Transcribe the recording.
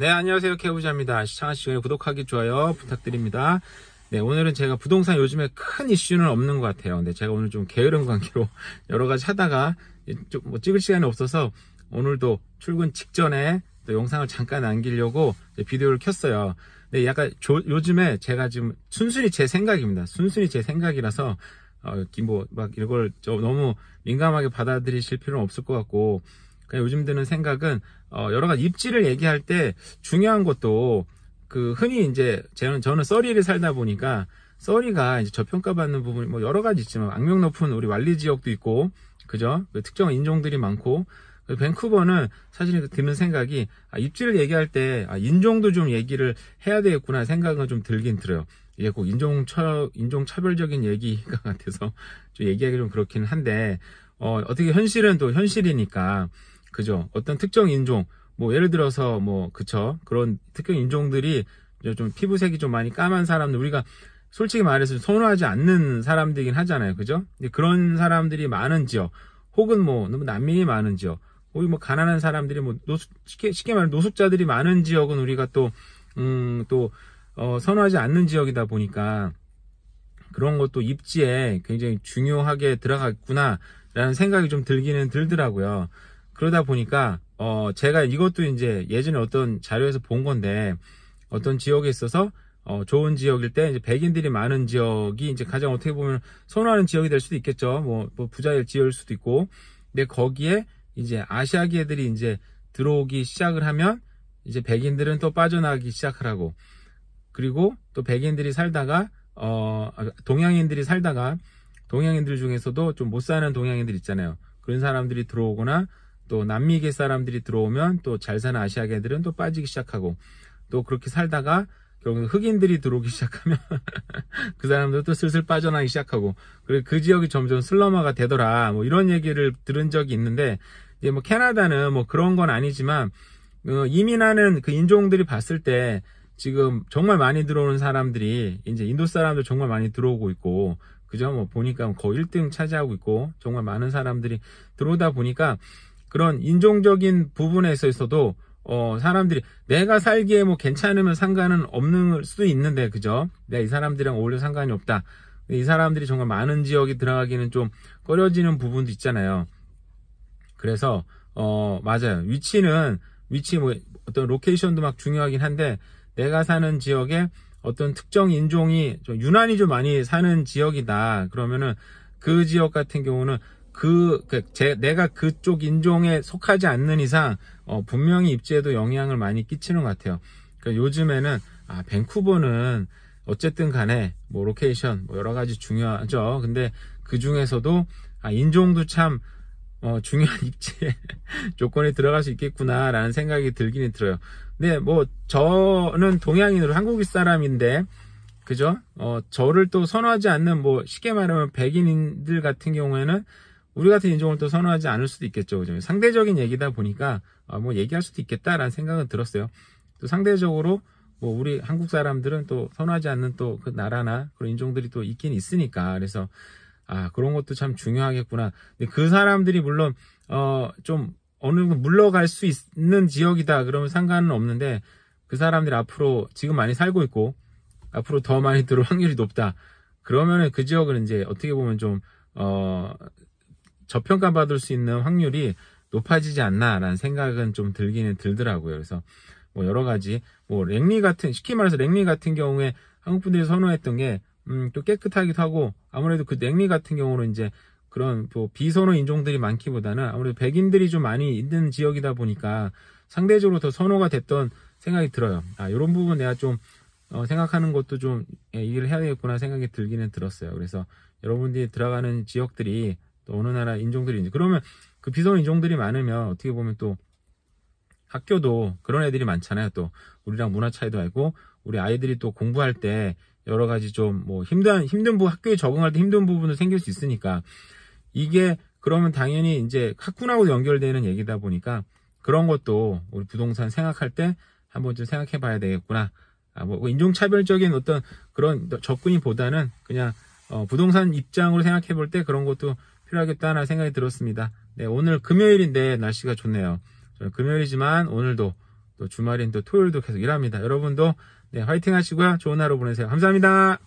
네, 안녕하세요. 개부자입니다. 시청하시기 전에 구독하기, 좋아요 부탁드립니다. 네, 오늘은 제가 부동산 요즘에 큰 이슈는 없는 것 같아요. 근데 제가 오늘 좀 게으른 관계로 여러 가지 하다가 좀 뭐 찍을 시간이 없어서 오늘도 출근 직전에 또 영상을 잠깐 남기려고 비디오를 켰어요. 근데 약간 요즘에 제가 지금 순순히 제 생각입니다. 순순히 제 생각이라서 막 이걸 너무 민감하게 받아들이실 필요는 없을 것 같고, 그냥 요즘 드는 생각은 여러 가지 입지를 얘기할 때 중요한 것도 흔히 이제 저는 써리를 살다 보니까 써리가 이제 저평가받는 부분이 뭐 여러 가지 있지만 악명 높은 우리 완리 지역도 있고, 그죠? 특정 인종들이 많고, 밴쿠버는 사실 드는 생각이 입지를 얘기할 때 인종도 좀 얘기를 해야 되겠구나 생각은 좀 들긴 들어요. 이게 꼭 인종 차별적인 얘기가 같아서 좀 얘기하기 좀 그렇긴 한데, 어떻게 현실은 또 현실이니까, 그죠? 어떤 특정 인종, 뭐 예를 들어서 그쵸? 그런 특정 인종들이 좀 피부색이 좀 많이 까만 사람들, 우리가 솔직히 말해서 선호하지 않는 사람들이긴 하잖아요. 그죠? 그런 사람들이 많은 지역, 혹은 너무 난민이 많은 지역, 혹은 가난한 사람들이 쉽게 말해 노숙자들이 많은 지역은 우리가 또 선호하지 않는 지역이다 보니까 그런 것도 입지에 굉장히 중요하게 들어갔구나 라는 생각이 좀 들기는 들더라고요. 그러다 보니까 제가 이것도 이제 예전에 어떤 자료에서 본 건데, 어떤 지역에 있어서 좋은 지역일 때 이제 백인들이 많은 지역이 이제 가장 어떻게 보면 선호하는 지역이 될 수도 있겠죠. 뭐 부자일 지역일 수도 있고. 근데 거기에 이제 아시아계 애들이 이제 들어오기 시작을 하면 이제 백인들은 또 빠져나가기 시작을 하고, 그리고 또 백인들이 살다가 동양인들이 살다가 동양인들 중에서도 좀 못 사는 동양인들 있잖아요. 그런 사람들이 들어오거나, 또 남미계 사람들이 들어오면 또 잘 사는 아시아계들은 또 빠지기 시작하고, 또 그렇게 살다가 결국 흑인들이 들어오기 시작하면 그 사람들도 또 슬슬 빠져나가기 시작하고, 그리고 그 지역이 점점 슬럼화가 되더라, 이런 얘기를 들은 적이 있는데, 이제 캐나다는 그런 건 아니지만 이민하는 그 인종들이 봤을 때 지금 정말 많이 들어오는 사람들이 이제 인도 사람들 정말 많이 들어오고 있고, 그죠? 보니까 거의 1등 차지하고 있고, 정말 많은 사람들이 들어오다 보니까 그런 인종적인 부분에 있어서도 사람들이 내가 살기에 괜찮으면 상관은 없는 수도 있는데, 그죠? 내가 이 사람들이랑 어울려 상관이 없다. 이 사람들이 정말 많은 지역에 들어가기는 좀 꺼려지는 부분도 있잖아요. 그래서 맞아요. 위치 어떤 로케이션도 막 중요하긴 한데, 내가 사는 지역에 어떤 특정 인종이 좀 유난히 좀 많이 사는 지역이다 그러면은 그 지역 같은 경우는 내가 그쪽 인종에 속하지 않는 이상 분명히 입지에도 영향을 많이 끼치는 것 같아요. 그러니까 요즘에는 밴쿠버는 어쨌든 간에 로케이션 여러 가지 중요하죠. 근데 그 중에서도 인종도 참 중요한 입지에 조건이 들어갈 수 있겠구나라는 생각이 들기는 들어요. 근데 저는 동양인으로 한국 사람인데, 그죠? 저를 또 선호하지 않는 쉽게 말하면 백인인들 같은 경우에는 우리 같은 인종을 또 선호하지 않을 수도 있겠죠. 그죠? 상대적인 얘기다 보니까 얘기할 수도 있겠다라는 생각은 들었어요. 또 상대적으로 우리 한국 사람들은 또 선호하지 않는 또 그 나라나 그런 인종들이 또 있긴 있으니까, 그래서 그런 것도 참 중요하겠구나. 근데 그 사람들이 물론 좀 어느 정도 물러갈 수 있는 지역이다 그러면 상관은 없는데, 그 사람들이 앞으로 지금 많이 살고 있고 앞으로 더 많이 들어올 확률이 높다 그러면은 그 지역은 이제 어떻게 보면 좀 저평가받을 수 있는 확률이 높아지지 않나라는 생각은 좀 들기는 들더라고요. 그래서 여러 가지 쉽게 말해서 랭리 같은 경우에 한국 분들이 선호했던 게 또 깨끗하기도 하고, 아무래도 그 랭리 같은 경우는 이제 그런 비선호 인종들이 많기보다는 아무래도 백인들이 좀 많이 있는 지역이다 보니까 상대적으로 더 선호가 됐던 생각이 들어요. 이런 부분 내가 좀 생각하는 것도 좀 얘기를 해야 되겠구나 생각이 들기는 들었어요. 그래서 여러분들이 들어가는 지역들이 또 어느 나라 인종들인지, 그러면 그 비선호 인종들이 많으면 어떻게 보면 또 학교도 그런 애들이 많잖아요. 또 우리랑 문화 차이도 알고, 우리 아이들이 또 공부할 때 여러 가지 좀 학교에 적응할 때 힘든 부분도 생길 수 있으니까, 이게 그러면 당연히 이제 학군하고도 연결되는 얘기다 보니까 그런 것도 우리 부동산 생각할 때 한번 좀 생각해 봐야 되겠구나. 인종차별적인 어떤 그런 접근이보다는 그냥 부동산 입장으로 생각해 볼 때 그런 것도 필요하겠다는 생각이 들었습니다. 네, 오늘 금요일인데 날씨가 좋네요. 금요일이지만 오늘도 또 주말인 또 토요일도 계속 일합니다. 여러분도 네, 화이팅 하시고요. 좋은 하루 보내세요. 감사합니다.